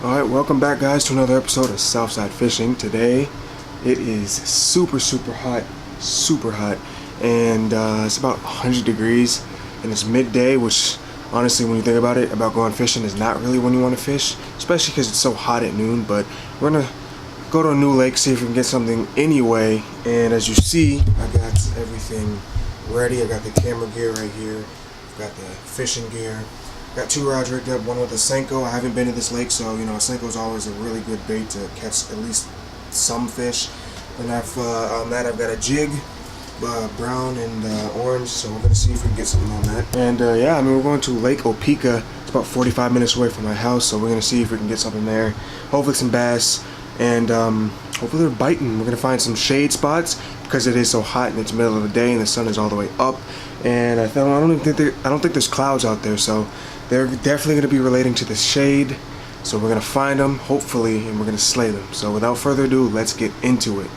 Alright, welcome back guys to another episode of Southside Fishing. Today it is super hot, and it's about 100 degrees and it's midday, which honestly when you think about it, about going fishing is not really when you want to fish, especially because it's so hot at noon. But we're gonna go to a new lake, see if we can get something anyway. And as you see, I got everything ready. I got the camera gear right here, I've got the fishing gear. Got two rods rigged up, one with a Senko. I haven't been to this lake, so you know, a Senko is always a really good bait to catch at least some fish. And on that I've got a jig, brown and orange, so we're gonna see if we can get something on that. And yeah, I mean, we're going to Lake Opeka. It's about 45 minutes away from my house, so we're gonna see if we can get something there. Hopefully some bass, and hopefully they're biting. We're gonna find some shade spots because it is so hot and it's middle of the day and the sun is all the way up. And I don't think there's clouds out there, so they're definitely going to be relating to the shade. So we're going to find them, hopefully, and we're going to slay them. So without further ado, let's get into it.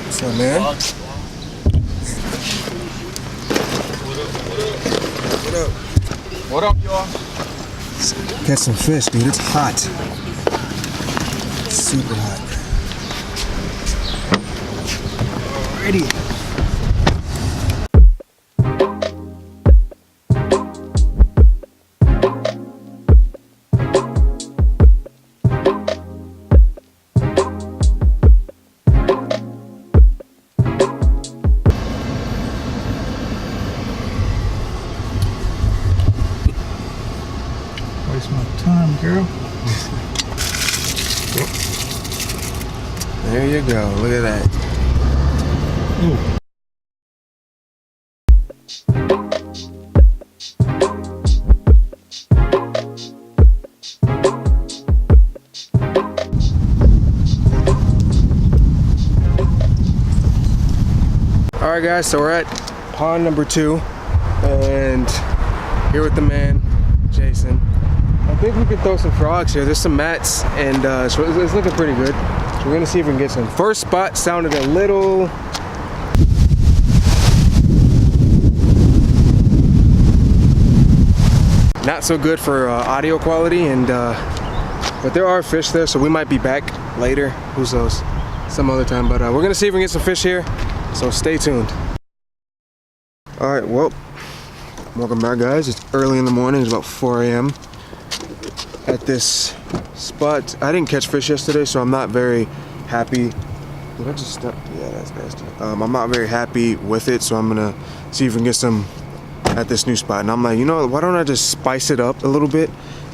What's up, man? What up, y'all? Catch some fish, dude. It's hot. Super hot. Alrighty. Waste my time, girl. There you go. Look at that. Ooh. Alright guys, so we're at pond number 2 and here with the man, Jason. I think we can throw some frogs here. There's some mats and so it's looking pretty good. So we're gonna see if we can get some. First spot sounded a little not so good for audio quality, and but there are fish there, so we might be back later. Who knows? Some other time. But we're gonna see if we can get some fish here. So stay tuned. All right, well, welcome back guys. It's early in the morning, it's about 4 a.m. at this spot. I didn't catch fish yesterday, so I'm not very happy. Did I just step? Yeah, that's nasty. I'm not very happy with it, so I'm gonna see if we can get some at this new spot. And I'm like, you know, why don't I just spice it up a little bit,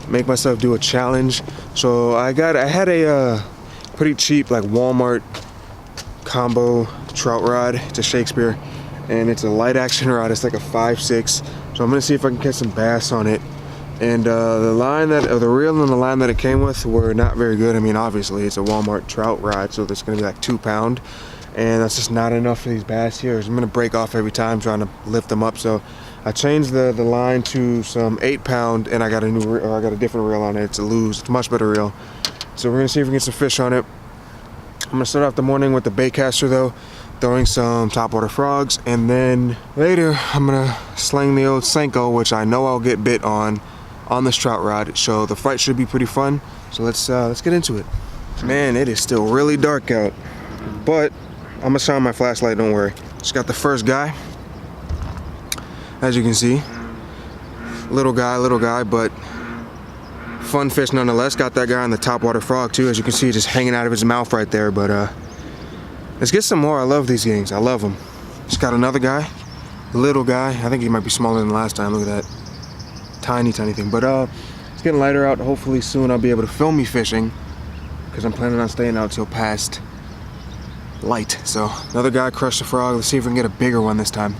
make myself do a challenge. So I had a pretty cheap like Walmart combo trout rod. It's a Shakespeare and it's a light action rod. It's like a 5.6, so I'm gonna see if I can catch some bass on it. And the reel and the line that it came with were not very good. I mean, obviously it's a Walmart trout rod, so it's gonna be like 2 pound, and that's just not enough for these bass here. I'm gonna break off every time trying to lift them up. So I changed the line to some 8 pound, and I got a different reel on it. It's a Lew's. It's a much better reel. So we're gonna see if we can get some fish on it. I'm gonna start off the morning with the bait caster though, throwing some topwater frogs, and then later I'm gonna sling the old Senko, which I know I'll get bit on this trout rod. So the fight should be pretty fun. So let's get into it. Man, it is still really dark out, but I'm gonna shine my flashlight, don't worry. Just got the first guy. As you can see, little guy, but fun fish nonetheless. Got that guy on the topwater frog too, as you can see, just hanging out of his mouth right there. But let's get some more. I love these things. I love them. Just got another guy, little guy. I think he might be smaller than last time. Look at that, tiny thing. But it's getting lighter out. Hopefully soon I'll be able to film me fishing. because I'm planning on staying out till past light. So another guy crushed a frog. Let's see if we can get a bigger one this time.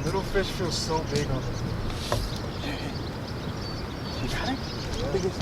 Little fish feels so big on this. You got it? I think it's...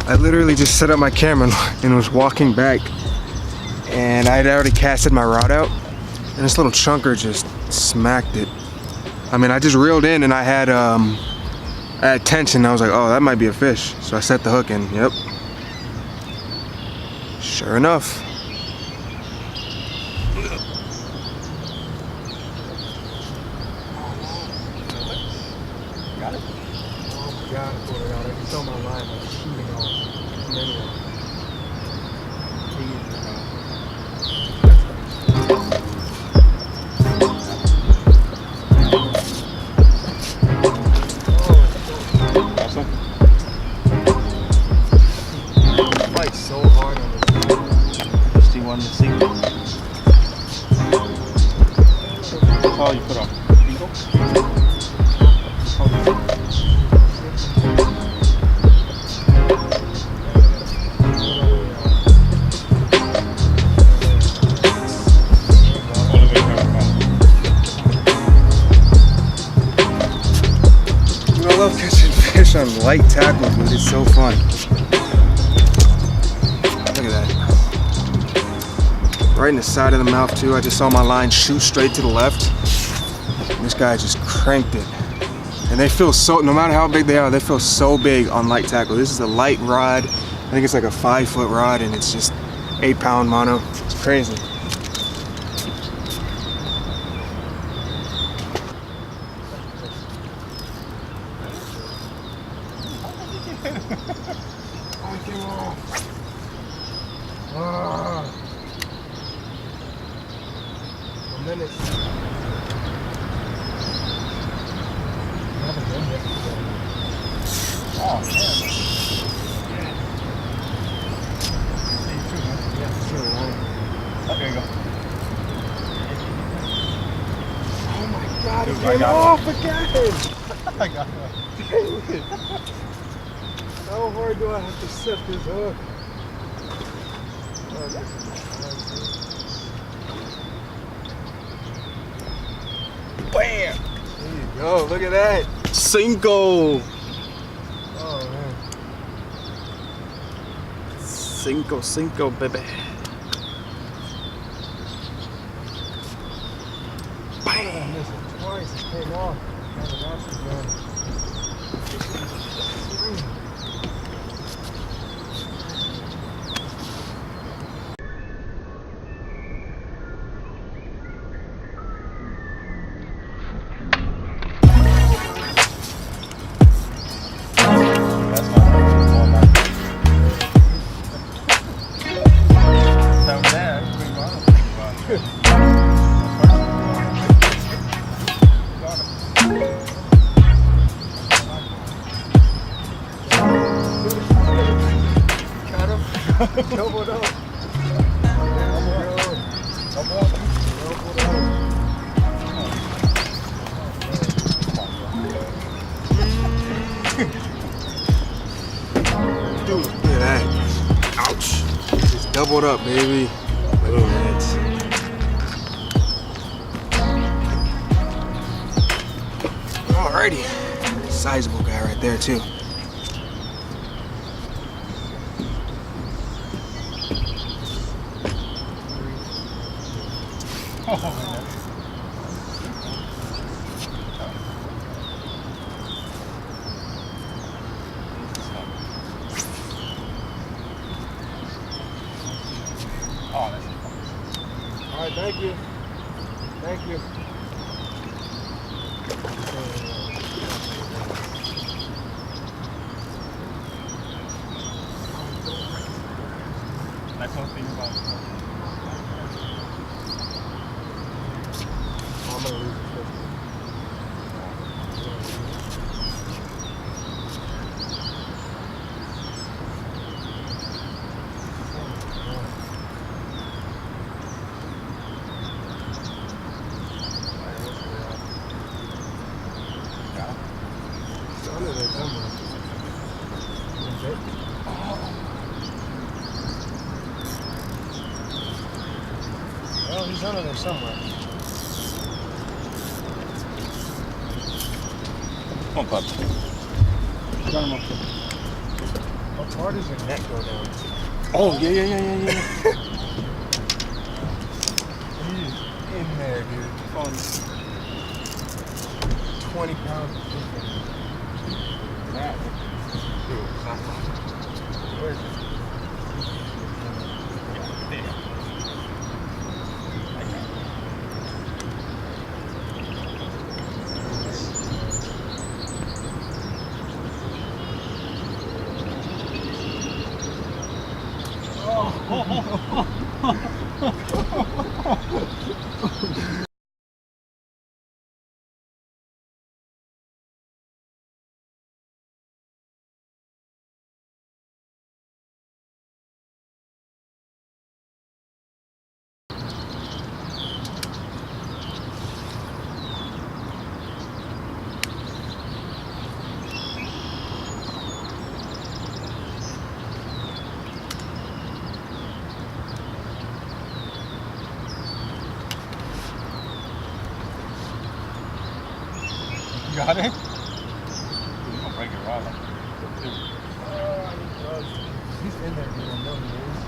I literally just set up my camera and was walking back, and I had already casted my rod out, and this little chunker just smacked it. I mean, I just reeled in and I had tension. I was like, oh, that might be a fish. So I set the hook in, yep. Sure enough. Got it? Oh my God, I pulled it out. I can tell my line was shooting off. Fight so hard on this. Just one to see. That's all you put on. Eagle? I love catching fish on light tackle, dude. It's so fun. Look at that. Right in the side of the mouth, too. I just saw my line shoot straight to the left. And this guy just cranked it. And they feel so, no matter how big they are, they feel so big on light tackle. This is a light rod. I think it's like a 5-foot rod, and it's just 8-pound mono. It's crazy. I came off. A minute. Oh, man. There you go. Oh my God, it Dude, I came got off again. I got it. Dang it. How hard do I have to set this hook? Oh, that's Bam! there you go, look at that. Cinco! Oh man. Cinco, baby. I missed it twice, it came off. Now the knots are done. Look at that. Ouch. Just doubled up, baby. Look at that. Alrighty. Sizable guy right there, too. Alright, thank you. Thank you. That's one thing about I'm gonna lose the fish. Oh, he's under there somewhere. Come on, pup. Got him up there. How far does your neck go down? Oh, yeah. He's in there, dude. Fun. 20 pounds of fish. That. Dude, it's not fun. Where is it? You got it? You're gonna break your rod like that. He's in there, dude. I know he is.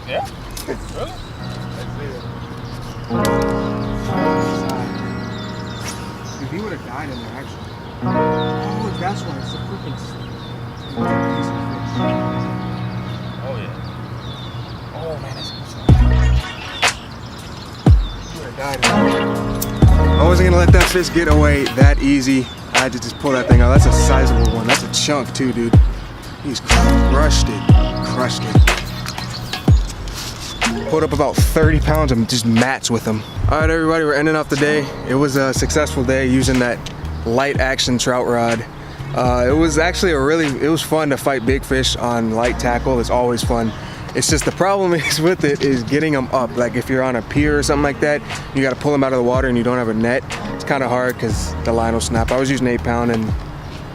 Yeah? Really? Dude, he would have died in there, actually. Oh, that's why it's a freaking piece of fish. Oh, yeah. Oh, man, that's good. He would have died in there. I wasn't gonna let that fish get away that easy. I had to just pull that thing out. That's a sizable one. That's a chunk, too, dude. He's crushed it. Crushed it. Pulled up about 30 pounds of just mats with him. All right, everybody, we're ending off the day. It was a successful day using that light action trout rod. It was actually it was fun to fight big fish on light tackle. It's always fun. It's just the problem is with it is getting them up. Like if you're on a pier or something like that, you got to pull them out of the water and you don't have a net. It's kind of hard because the line will snap. I was using 8-pound and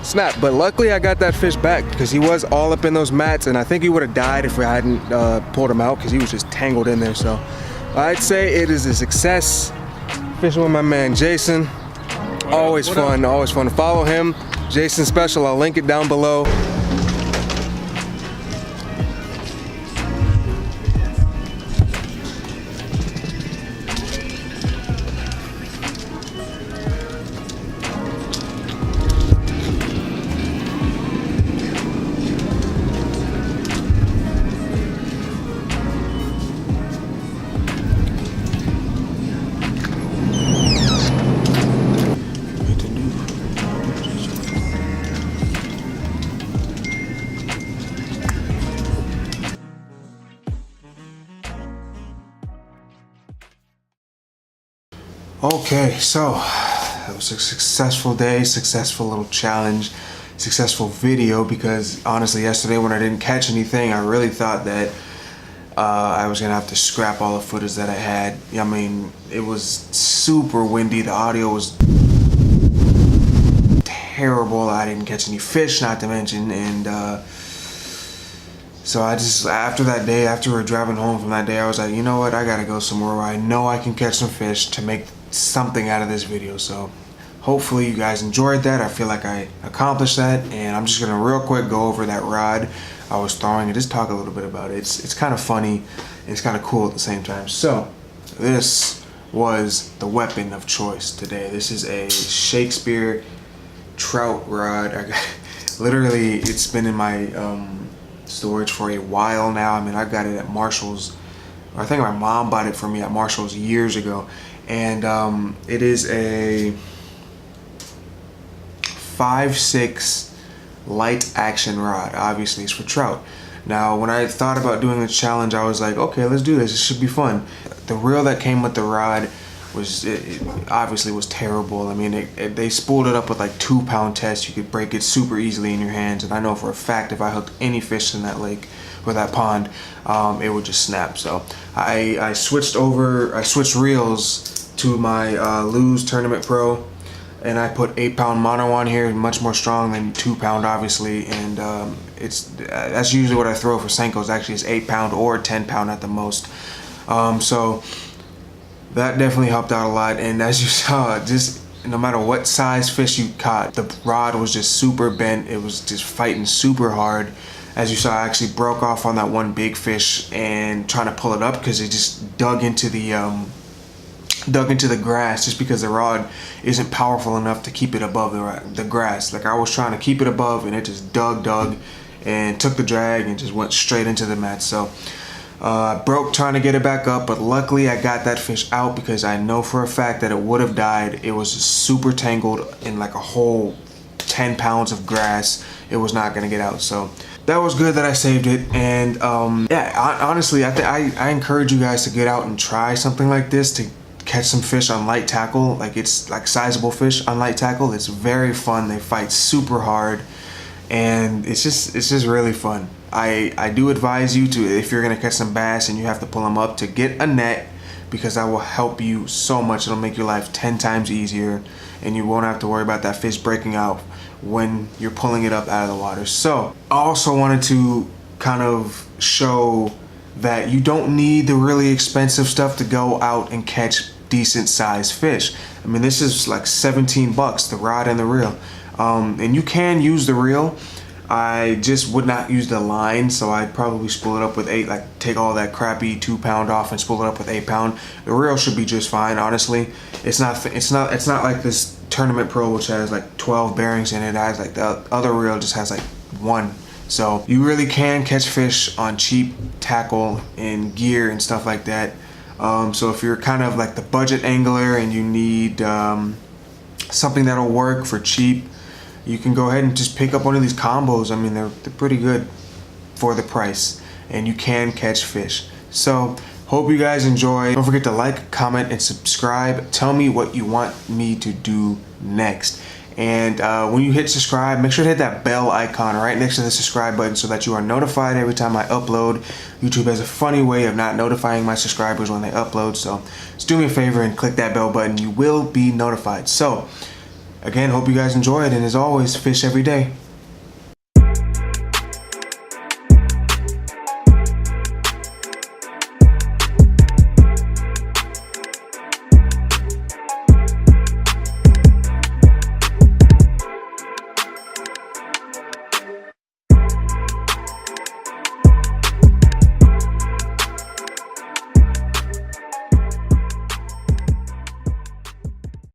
snap, but luckily I got that fish back because he was all up in those mats, and I think he would have died if we hadn't pulled him out because he was just tangled in there. So I'd say it is a success. Fishing with my man Jason. Always fun, always fun. Follow him, Jason Special. I'll link it down below. Okay, so it was a successful day, successful little challenge, successful video, because honestly yesterday when I didn't catch anything, I really thought that I was gonna have to scrap all the footage that I had. I mean, it was super windy, the audio was terrible, I didn't catch any fish, not to mention, and so I just, after that day, after we were driving home from that day, I was like, you know what, I gotta go somewhere where I know I can catch some fish to make something out of this video. So hopefully you guys enjoyed that. I feel like I accomplished that, and I'm just gonna real quick go over that rod I was throwing and just talk a little bit about it. It's kind of funny, and it's kind of cool at the same time. So this was the weapon of choice today. This is a Shakespeare trout rod. Literally, it's been in my storage for a while now. I mean, I got it at Marshall's, or I think my mom bought it for me at Marshall's years ago, and it is a 5/6 light action rod. Obviously it's for trout. Now when I thought about doing the challenge, I was like, okay, let's do this, it should be fun. The reel that came with the rod was, it obviously was terrible. I mean, they spooled it up with like 2-pound test. You could break it super easily in your hands, and I know for a fact if I hooked any fish in that lake or that pond, it would just snap. So I switched reels to my Lew's Tournament Pro, and I put 8-pound mono on here, much more strong than 2-pound obviously, and that's usually what I throw for Senkos. Actually it's 8-pound or 10-pound at the most. So that definitely helped out a lot, and as you saw, just no matter what size fish you caught, the rod was just super bent. It was just fighting super hard. As you saw, I actually broke off on that one big fish and trying to pull it up because it just dug into the grass, just because the rod isn't powerful enough to keep it above the grass. Like I was trying to keep it above, and it just dug and took the drag and just went straight into the mat. So broke trying to get it back up, but luckily I got that fish out because I know for a fact that it would have died. It was just super tangled in like a whole 10 pounds of grass. It was not gonna get out. So that was good that I saved it. And yeah, honestly, I encourage you guys to get out and try something like this, to catch some fish on light tackle. Like, it's like sizable fish on light tackle. It's very fun. They fight super hard, and it's just really fun. I do advise you to, if you're gonna catch some bass and you have to pull them up, to get a net, because that will help you so much. It'll make your life 10 times easier, and you won't have to worry about that fish breaking out when you're pulling it up out of the water. So I also wanted to kind of show that you don't need the really expensive stuff to go out and catch decent sized fish. I mean, this is like 17 bucks, the rod and the reel. And you can use the reel. I just would not use the line, so I'd probably spool it up with 8, like take all that crappy 2-pound off and spool it up with 8-pound. The reel should be just fine, honestly. It's not like this Tournament Pro, which has like 12 bearings in it. It has like, the other reel just has like 1. So you really can catch fish on cheap tackle and gear and stuff like that. So if you're kind of like the budget angler and you need something that'll work for cheap, you can go ahead and just pick up one of these combos. I mean, they're pretty good for the price, and you can catch fish. So hope you guys enjoy. Don't forget to like, comment, and subscribe. Tell me what you want me to do next. And when you hit subscribe, make sure to hit that bell icon right next to the subscribe button so that you are notified every time I upload. YouTube has a funny way of not notifying my subscribers when they upload, so just do me a favor and click that bell button. You will be notified. So again, hope you guys enjoyed, and as always, fish every day.